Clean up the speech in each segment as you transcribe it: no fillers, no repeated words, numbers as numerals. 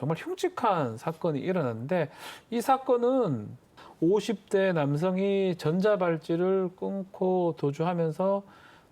정말 흉측한 사건이 일어났는데 이 사건은 50대 남성이 전자발찌를 끊고 도주하면서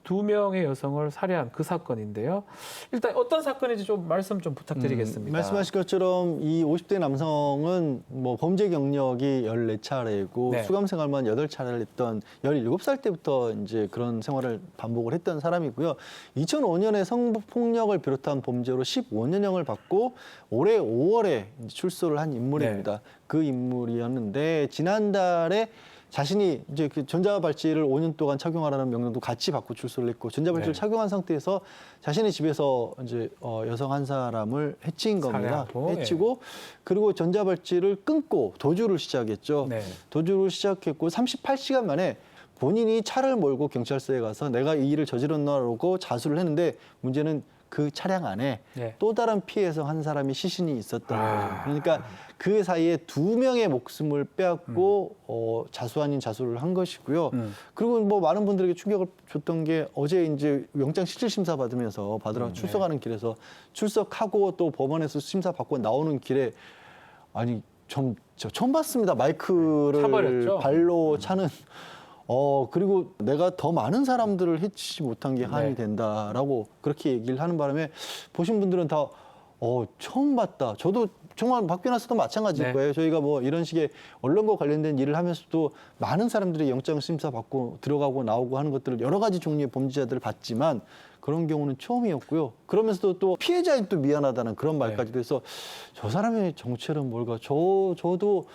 2명의 여성을 살해한 그 사건인데요. 일단 어떤 사건인지 좀 말씀 좀 부탁드리겠습니다. 말씀하신 것처럼 이 50대 남성은 뭐 범죄 경력이 14차례고 네. 수감 생활만 8차례를 했던 17살 때부터 이제 그런 생활을 반복을 했던 사람이고요. 2005년에 성폭력을 비롯한 범죄로 15년형을 받고 올해 5월에 출소를 한 인물입니다. 네. 그 인물이었는데 지난달에 자신이 이제 그 전자발찌를 5년 동안 착용하라는 명령도 같이 받고 출소를 했고 전자발찌를 네. 착용한 상태에서 자신의 집에서 이제 여성 한 사람을 해친 겁니다. 살해하고, 해치고 그리고 전자발찌를 끊고 도주를 시작했죠. 네. 도주를 시작했고 38시간 만에 본인이 차를 몰고 경찰서에 가서 내가 이 일을 저질렀나라고 자수를 했는데 문제는 그 차량 안에 네. 또 다른 피해서 한 사람이 시신이 있었던 거예요. 그러니까 그 사이에 2명의 목숨을 빼앗고 자수 아닌 자수를 한 것이고요. 그리고 뭐 많은 분들에게 충격을 줬던 게 어제 이제 영장 실질 심사 받으면서 받으러 출석하는 길에서 출석하고 또 법원에서 심사 받고 나오는 길에 아니 저 처음 봤습니다. 마이크를 차버렸죠? 발로 차는. 그리고 내가 더 많은 사람들을 해치지 못한 게 한이 네. 된다라고 그렇게 얘기를 하는 바람에 보신 분들은 다 처음 봤다. 저도 정말 박 변호사도 마찬가지일 네. 거예요. 저희가 뭐 이런 식의 언론과 관련된 일을 하면서도 많은 사람들이 영장 심사 받고 들어가고 나오고 하는 것들을 여러 가지 종류의 범죄자들을 봤지만 그런 경우는 처음이었고요. 그러면서도 또 피해자인 또 미안하다는 그런 말까지도 해서 저 사람의 정체는 뭘까? 저도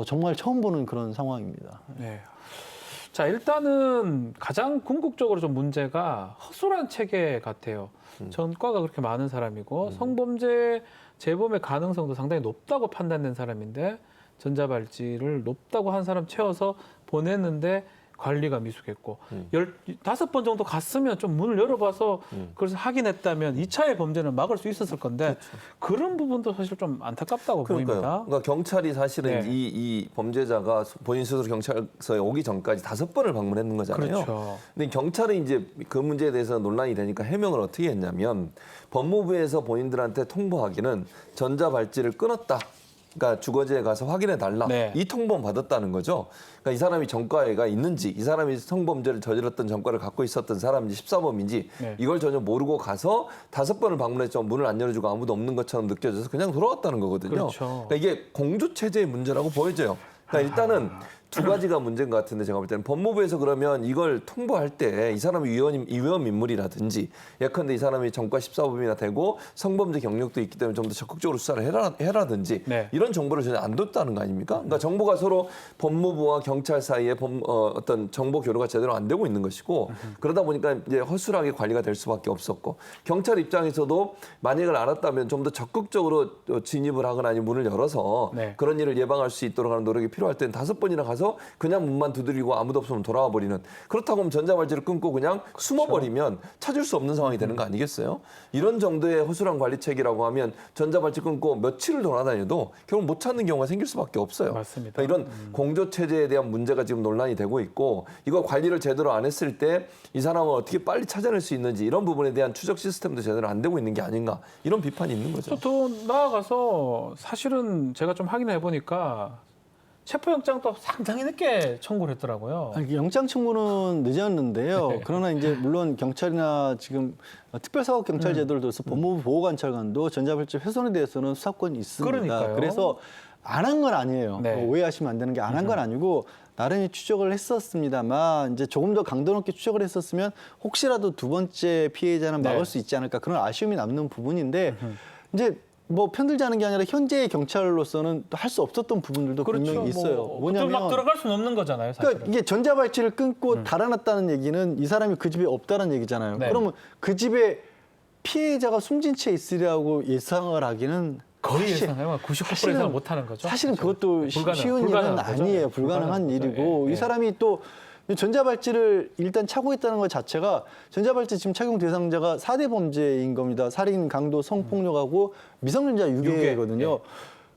정말 처음 보는 그런 상황입니다. 네. 자, 일단은 가장 궁극적으로 좀 문제가 허술한 체계 같아요. 전과가 그렇게 많은 사람이고 성범죄 재범의 가능성도 상당히 높다고 판단된 사람인데 전자발찌를 높다고 한 사람 채워서 보냈는데 관리가 미숙했고 15번 정도 갔으면 좀 문을 열어봐서 그래서 확인했다면 2차의 범죄는 막을 수 있었을 건데 그런 부분도 사실 좀 안타깝다고 보입니다. 그러니까 경찰이 사실은 네. 이 범죄자가 본인 스스로 경찰서에 오기 전까지 5번을 방문했는 거잖아요. 그렇죠. 근데 경찰은 이제 그 문제에 대해서 논란이 되니까 해명을 어떻게 했냐면 법무부에서 본인들한테 통보하기는 전자발찌를 끊었다. 그러니까 주거지에 가서 확인해 달라. 네. 이 통보만 받았다는 거죠. 그러니까 이 사람이 전과가 있는지, 이 사람이 성범죄를 저질렀던 전과를 갖고 있었던 사람인지, 14범인지 네. 이걸 전혀 모르고 가서 5번을 방문했지만 문을 안 열어주고 아무도 없는 것처럼 느껴져서 그냥 돌아왔다는 거거든요. 그렇죠. 그러니까 이게 공조 체제의 문제라고 보여져요. 그러니까 일단은 두 가지가 문제인 것 같은데 제가 볼 때는 법무부에서 그러면 이걸 통보할 때 이 사람이 위험 인물이라든지 예컨대 이 사람이 전과 14범이나 되고 성범죄 경력도 있기 때문에 좀 더 적극적으로 수사를 해라든지 네. 이런 정보를 전혀 안 뒀다는 거 아닙니까? 그러니까 정보가 서로 법무부와 경찰 사이에 어떤 정보 교류가 제대로 안 되고 있는 것이고 그러다 보니까 이제 허술하게 관리가 될 수밖에 없었고 경찰 입장에서도 만약을 알았다면 좀 더 적극적으로 진입을 하거나 아니면 문을 열어서 네. 그런 일을 예방할 수 있도록 하는 노력이 필요할 때는 5번이나 가서 그냥 문만 두드리고 아무도 없으면 돌아와 버리는 그렇다고 하면 전자발찌를 끊고 그냥 숨어버리면 찾을 수 없는 상황이 되는 거 아니겠어요? 이런 정도의 허술한 관리책이라고 하면 전자발찌 끊고 며칠을 돌아다녀도 결국 못 찾는 경우가 생길 수밖에 없어요. 맞습니다. 그러니까 이런 공조체제에 대한 문제가 지금 논란이 되고 있고 이거 관리를 제대로 안 했을 때 이 사람을 어떻게 빨리 찾아낼 수 있는지 이런 부분에 대한 추적 시스템도 제대로 안 되고 있는 게 아닌가 이런 비판이 있는 거죠. 또 나아가서 사실은 제가 좀 확인해 보니까 체포영장도 상당히 늦게 청구를 했더라고요. 아니, 영장 청구는 늦었는데요. 네. 그러나 이제 물론 경찰이나 지금 특별사법경찰 제도를 둬서 법무부 보호관찰관도 전자발찌 훼손에 대해서는 수사권이 있습니다. 그러니까요. 그래서 안 한 건 아니에요. 네. 오해하시면 안 되는 게 안 한 건 아니고 나름의 추적을 했었습니다만 이제 조금 더 강도 높게 추적을 했었으면 혹시라도 2번째 피해자는 막을 네. 수 있지 않을까 그런 아쉬움이 남는 부분인데 이제 뭐 편들자는 게 아니라 현재의 경찰로서는 또 할 수 없었던 부분들도 분명히 있어요. 뭐냐면 막 들어갈 수는 없는 거잖아요, 사실은. 그러니까 이게 전자발찌를 끊고 달아났다는 얘기는 이 사람이 그 집에 없다는 얘기잖아요. 네. 그러면 그 집에 피해자가 숨진 채 있으리라고 예상을 하기는 거의 사실- 예상해요. 99% 사실은- 예상을 못 하는 거죠. 사실은 그것도 쉬운 일은 불가능한 거죠. 아니에요. 불가능한 거죠. 일이고 예, 이 사람이 또 전자발찌를 일단 차고 있다는 것 자체가 전자발찌 지금 착용 대상자가 4대 범죄인 겁니다. 살인, 강도, 성폭력하고 미성년자 유괴거든요. 유괴.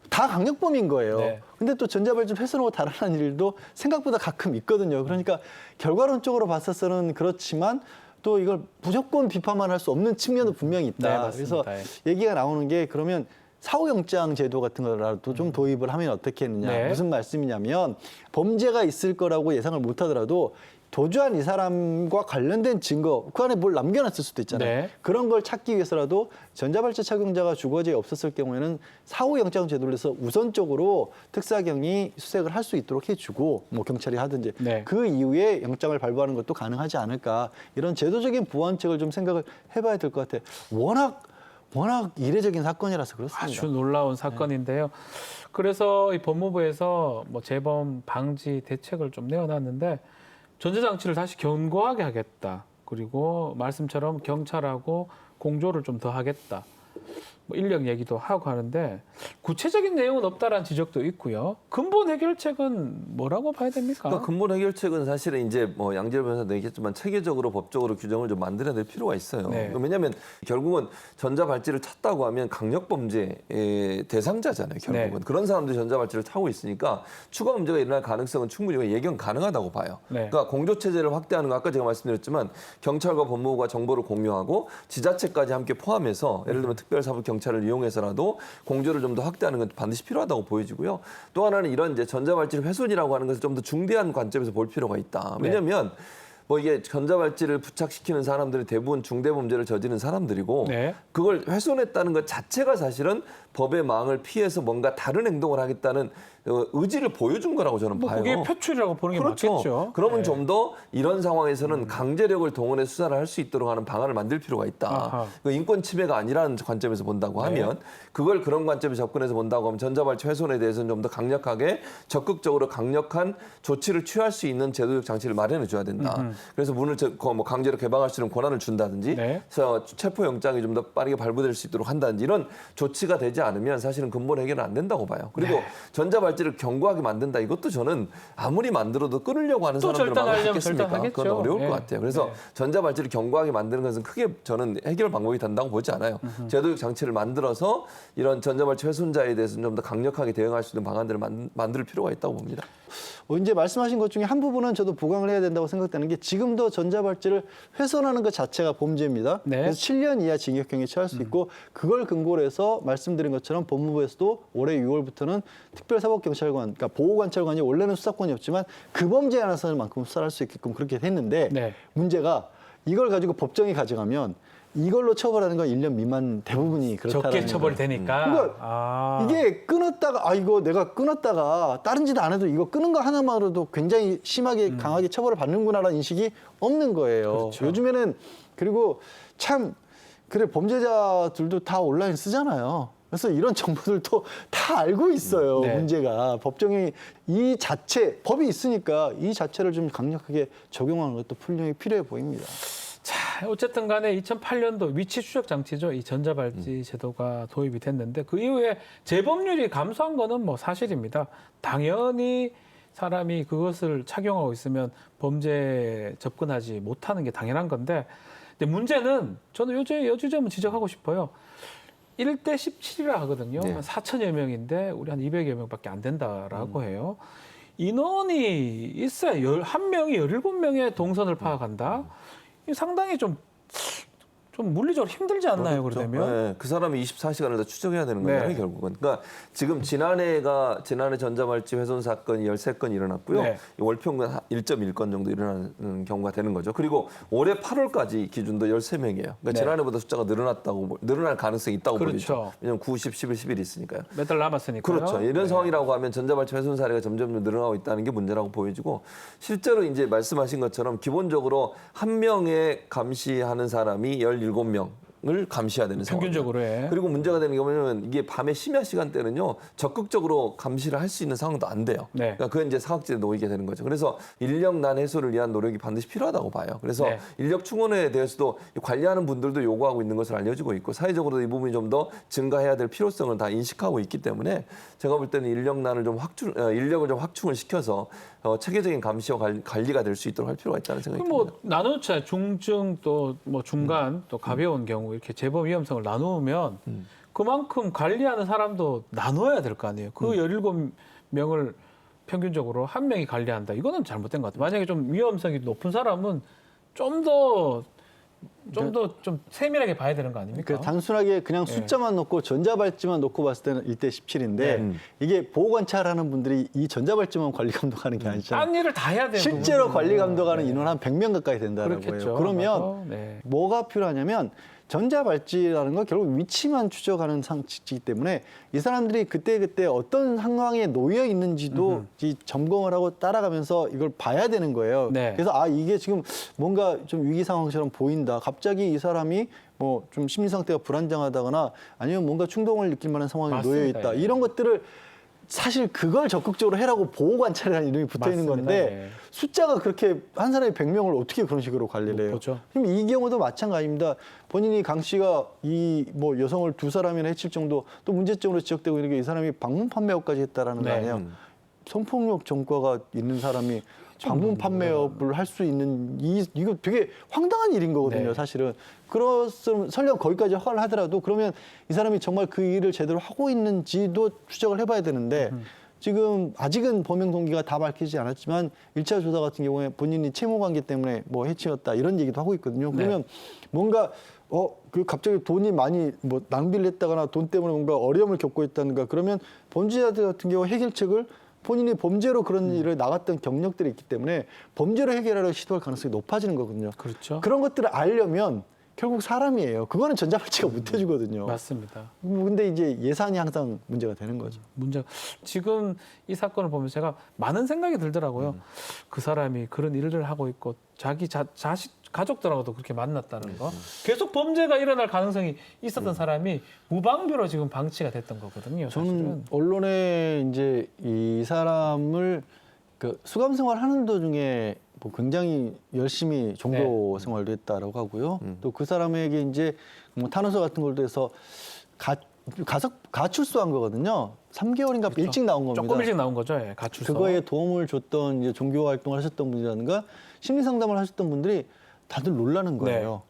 다 강력범인 거예요. 네. 근데 또 전자발찌 훼손하고 달아난 일도 생각보다 가끔 있거든요. 그러니까 결과론적으로 봤어서는 그렇지만 또 이걸 무조건 비판만 할 수 없는 측면도 분명히 있다. 네, 맞습니다. 그래서 얘기가 나오는 게 그러면 사후영장 제도 같은 거라도 좀 도입을 하면 어떻겠느냐. 네. 무슨 말씀이냐면 범죄가 있을 거라고 예상을 못 하더라도 도주한 이 사람과 관련된 증거, 그 안에 뭘 남겨놨을 수도 있잖아요. 네. 그런 걸 찾기 위해서라도 전자발찌 착용자가 주거지에 없었을 경우에는 사후영장 제도를 해서 우선적으로 특사경이 수색을 할 수 있도록 해주고 뭐 경찰이 하든지 네. 그 이후에 영장을 발부하는 것도 가능하지 않을까. 이런 제도적인 보완책을 좀 생각을 해봐야 될 것 같아요. 워낙 이례적인 사건이라서 그렇습니다. 아주 놀라운 사건인데요. 그래서 이 법무부에서 뭐 재범 방지 대책을 좀 내어놨는데 전자장치를 다시 견고하게 하겠다. 그리고 말씀처럼 경찰하고 공조를 좀 더 하겠다. 뭐 인력 얘기도 하고 하는데 구체적인 내용은 없다라는 지적도 있고요. 근본 해결책은 뭐라고 봐야 됩니까? 그러니까 근본 해결책은 사실은 이제 뭐 양재열 변호사도 얘기했지만 체계적으로 법적으로 규정을 좀 만들어야 될 필요가 있어요. 네. 왜냐하면 결국은 전자발찌를 찼다고 하면 강력범죄의 대상자잖아요. 결국은 네. 그런 사람들이 전자발찌를 차고 있으니까 추가 문제가 일어날 가능성은 충분히 예견 가능하다고 봐요. 네. 그러니까 공조 체제를 확대하는 거 아까 제가 말씀드렸지만 경찰과 법무부가 정보를 공유하고 지자체까지 함께 포함해서 예를 들면 특별사법 경찰을 이용해서라도 공조를 좀 더 확대하는 건 반드시 필요하다고 보여지고요. 또 하나는 이런 이제 전자발찌 훼손이라고 하는 것을 좀 더 중대한 관점에서 볼 필요가 있다. 왜냐하면 뭐 이게 전자발찌를 부착시키는 사람들은 대부분 중대범죄를 저지른 사람들이고 네. 그걸 훼손했다는 것 자체가 사실은 법의 망을 피해서 뭔가 다른 행동을 하겠다는 의지를 보여준 거라고 저는 뭐 봐요. 그게 표출이라고 보는 게 그렇죠. 맞겠죠. 그러면 네. 좀 더 이런 상황에서는 강제력을 동원해 수사를 할 수 있도록 하는 방안을 만들 필요가 있다. 아하. 그 인권 침해가 아니라는 관점에서 본다고 하면 그걸 그런 관점에서 접근해서 본다고 하면 전자발찌 훼손에 대해서는 좀 더 강력하게 적극적으로 강력한 조치를 취할 수 있는 제도적 장치를 마련해 줘야 된다. 그래서 문을 뭐 강제로 개방할 수 있는 권한을 준다든지 네. 그래서 체포영장이 좀 더 빠르게 발부될 수 있도록 한다든지 이런 조치가 되지 않으면 사실은 근본 해결은 안 된다고 봐요. 그리고 전자발찌를 견고하게 만든다. 이것도 저는 아무리 만들어도 끊으려고 하는 또 사람들은 절단하려면 많겠습니까? 절단하겠죠. 그건 어려울 네. 것 같아요. 그래서 전자발찌를 견고하게 만드는 것은 크게 저는 해결 방법이 된다고 보지 않아요. 제도적 장치를 만들어서 이런 전자발찌 훼손자에 대해서는 좀 더 강력하게 대응할 수 있는 방안들을 만들 필요가 있다고 봅니다. 이제 말씀하신 것 중에 한 부분은 저도 보강을 해야 된다고 생각되는 게 지금도 전자발찌를 훼손하는 것 자체가 범죄입니다. 네. 그래서 7년 이하 징역형에 처할 수 있고 그걸 근거로 해서 말씀드린 것처럼 법무부에서도 올해 6월부터는 특별사법경찰관, 그러니까 보호관찰관이 원래는 수사권이 없지만 그 범죄에 한해서는 만큼 수사를 할 수 있게끔 그렇게 했는데 네. 문제가 이걸 가지고 법정에 가져가면 이걸로 처벌하는 건 1년 미만 대부분이 그렇다는 적게 처벌이 되니까. 그러니까 이게 끊었다가 이거 내가 끊었다가 다른 짓 안 해도 이거 끊은 거 하나만으로도 굉장히 심하게 강하게 처벌을 받는구나라는 인식이 없는 거예요. 그렇죠. 요즘에는 그리고 참 그래 범죄자들도 다 온라인 쓰잖아요. 그래서 이런 정보들도 다 알고 있어요. 네. 문제가 법정이 이 자체 법이 있으니까 이 자체를 좀 강력하게 적용하는 것도 분명히 필요해 보입니다. 자, 어쨌든 간에 2008년도 위치 추적 장치죠. 이 전자발찌 제도가 도입이 됐는데 그 이후에 재범률이 감소한 거는 뭐 사실입니다. 당연히 사람이 그것을 착용하고 있으면 범죄에 접근하지 못하는 게 당연한 건데 근데 문제는 저는 여지점은 지적하고 싶어요. 1대 17이라 하거든요. 네. 4천여 명인데 우리 한 200여 명밖에 안 된다라고 해요. 인원이 있어야 한 명이 17명의 동선을 파악한다. 이 상당히 좀 물리적으로 힘들지 않나요, 그러면? 네, 그 사람이 24시간을 다 추적해야 되는 네. 거잖아요, 결국은. 그러니까 지금 지난해 전자발찌 훼손 사건이 13건 일어났고요. 네. 월평균 1.1건 정도 일어나는 경우가 되는 거죠. 그리고 올해 8월까지 기준도 13명이에요. 그러니까 네. 지난해보다 숫자가 늘어날 가능성이 있다고 그렇죠. 보이죠. 왜냐하면 9, 10, 11, 11이 있으니까요. 몇 달 남았으니까요. 그렇죠. 이런 네. 상황이라고 하면 전자발찌 훼손 사례가 점점 늘어나고 있다는 게 문제라고 보여지고 실제로 이제 말씀하신 것처럼 기본적으로 한 명에 감시하는 사람이 17명. 을 감시해야 되는 상황. 평균적으로 해. 그리고 문제가 되는 게 뭐냐면 이게 밤에 심야 시간대는요 적극적으로 감시를 할 수 있는 상황도 안 돼요. 네. 그러니까 그건 이제 사각지대에 놓이게 되는 거죠. 그래서 인력난 해소를 위한 노력이 반드시 필요하다고 봐요. 그래서 네. 인력 충원에 대해서도 관리하는 분들도 요구하고 있는 것을 알려지고 있고 사회적으로도 이 부분이 좀 더 증가해야 될 필요성을 다 인식하고 있기 때문에 제가 볼 때는 인력을 좀 확충을 시켜서 체계적인 감시와 관리가 될 수 있도록 할 필요가 있다는 생각이 그럼 듭니다. 뭐 나누자 중증 또 뭐 중간 또 가벼운 경우 이렇게 재범 위험성을 나누면 그만큼 관리하는 사람도 나눠야 될 거 아니에요. 그 17명을 평균적으로 한 명이 관리한다. 이거는 잘못된 것 같아요. 만약에 좀 위험성이 높은 사람은 좀 더 좀 더 좀 세밀하게 봐야 되는 거 아닙니까? 그러니까 단순하게 그냥 숫자만 놓고 전자발찌만 놓고 봤을 때는 1대 17인데 네. 이게 보호관찰하는 분들이 이 전자발찌만 관리 감독하는 게 아니잖아요. 딴 일을 다 해야 돼요. 실제로 그분들은. 관리 감독하는 인원 한 100명 가까이 된다는 그렇겠죠. 거예요. 그러면 아마도. 네. 뭐가 필요하냐면 전자발찌라는 건 결국 위치만 추적하는 상식이기 때문에 이 사람들이 그때그때 어떤 상황에 놓여 있는지도 이 점검을 하고 따라가면서 이걸 봐야 되는 거예요. 네. 그래서 아 이게 지금 뭔가 좀 위기 상황처럼 보인다. 갑자기 이 사람이 뭐 좀 심리 상태가 불안정하다거나 아니면 뭔가 충동을 느낄 만한 상황에 놓여 맞습니다. 있다. 예. 이런 것들을 사실 그걸 적극적으로 해라고 보호관찰이라는 이름이 붙어 있는 맞습니다. 건데 예. 숫자가 그렇게 한 사람이 100명을 어떻게 그런 식으로 관리를 해요? 보죠. 그럼 이 경우도 마찬가지입니다. 본인이 강 씨가 이 뭐 여성을 2사람이나 해칠 정도 또 문제점으로 지적되고 있는 게 이 사람이 방문 판매업까지 했다라는 거 네. 아니에요? 성폭력 전과가 있는 사람이 방문 판매업을 할 수 있는 이거 되게 황당한 일인 거거든요, 네. 사실은. 그렇으면 설령 거기까지 허가를 하더라도 그러면 이 사람이 정말 그 일을 제대로 하고 있는지도 추적을 해봐야 되는데 지금 아직은 범행 동기가 다 밝히지 않았지만 1차 조사 같은 경우에 본인이 채무 관계 때문에 뭐 해치웠다 이런 얘기도 하고 있거든요. 그러면 뭔가 그 갑자기 돈이 많이 뭐 낭비를 했다거나 돈 때문에 뭔가 어려움을 겪고 있다든가 그러면 범죄자들 같은 경우 해결책을 본인이 범죄로 그런 일을 나갔던 경력들이 있기 때문에 범죄로 해결하려고 시도할 가능성이 높아지는 거거든요. 그렇죠. 그런 것들을 알려면 결국 사람이에요. 그거는 전자발찌가 못 해주거든요. 맞습니다. 근데 이제 예산이 항상 문제가 되는 거죠. 문제가 지금 이 사건을 보면서 제가 많은 생각이 들더라고요. 그 사람이 그런 일을 하고 있고 자기 자식 가족들하고도 그렇게 만났다는 거. 계속 범죄가 일어날 가능성이 있었던 사람이 무방비로 지금 방치가 됐던 거거든요. 저는 사실은. 언론에 이제 이 사람을 그 수감 생활하는 도중에 뭐 굉장히 열심히 종교 생활도 했다라고 하고요. 또 그 사람에게 이제 뭐 탄원서 같은 걸도 해서 가출소한 거거든요. 3개월인가 그렇죠. 일찍 나온 겁니다. 조금 일찍 나온 거죠. 예, 가출서. 그거에 도움을 줬던 이제 종교 활동을 하셨던 분이라든가 심리 상담을 하셨던 분들이 다들 놀라는 거예요.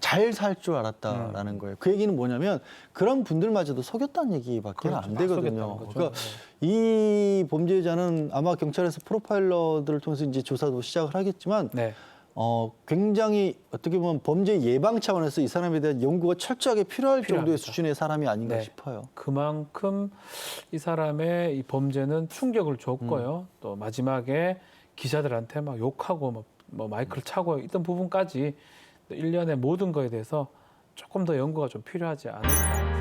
잘 살 줄 알았다라는 거예요. 그 얘기는 뭐냐면 그런 분들마저도 속였다는 얘기밖에 그렇죠. 안 되거든요. 속였다는 거죠. 그러니까 이 범죄자는 아마 경찰에서 프로파일러들을 통해서 이제 조사도 시작을 하겠지만 네. 굉장히 어떻게 보면 범죄 예방 차원에서 이 사람에 대한 연구가 철저하게 필요할 정도의 필요합니다. 수준의 사람이 아닌가 네. 싶어요. 그만큼 이 사람의 이 범죄는 충격을 줬고요. 또 마지막에 기자들한테 막 욕하고 뭐 마이크를 차고 있던 부분까지 또 일련의 모든 거에 대해서 조금 더 연구가 좀 필요하지 않을까.